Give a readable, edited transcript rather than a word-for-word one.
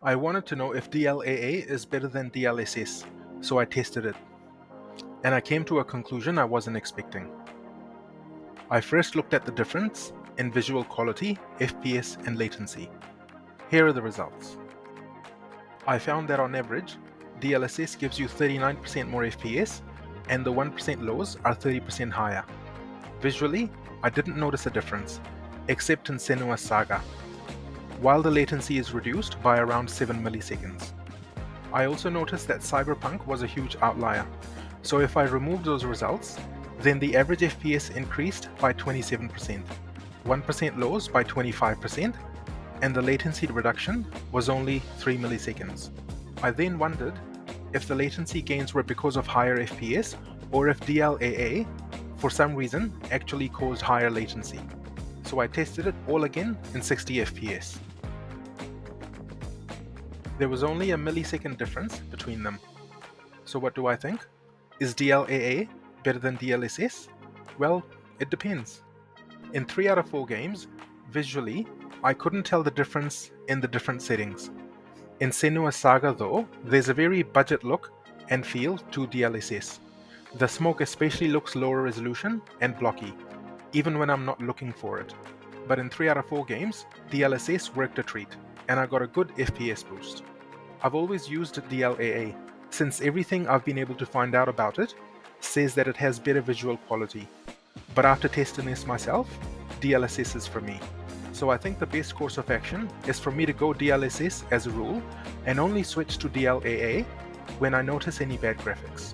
I wanted to know if DLAA is better than DLSS, so I tested it, and I came to a conclusion I wasn't expecting. I first looked at the difference in visual quality, FPS, and latency. Here are the results. I found that on average, DLSS gives you 39% more FPS, and the 1% lows are 30% higher. Visually, I didn't notice a difference, except in Senua's Saga, while the latency is reduced by around 7 milliseconds. I also noticed that Cyberpunk was a huge outlier, so if I remove those results, then the average FPS increased by 27%, 1% lows by 25%, and the latency reduction was only 3 milliseconds. I then wondered if the latency gains were because of higher FPS or if DLAA, for some reason, actually caused higher latency. So I tested it all again in 60 FPS. There was only a millisecond difference between them. So what do I think? Is DLAA better than DLSS? Well, it depends. In 3 out of 4 games, visually, I couldn't tell the difference in the different settings. In Senua's Saga though, there's a very budget look and feel to DLSS. The smoke especially looks lower resolution and blocky, even when I'm not looking for it. But in 3 out of 4 games, DLSS worked a treat, and I got a good FPS boost. I've always used DLAA, since everything I've been able to find out about it says that it has better visual quality. But after testing this myself, DLSS is for me. So I think the best course of action is for me to go DLSS as a rule and only switch to DLAA when I notice any bad graphics.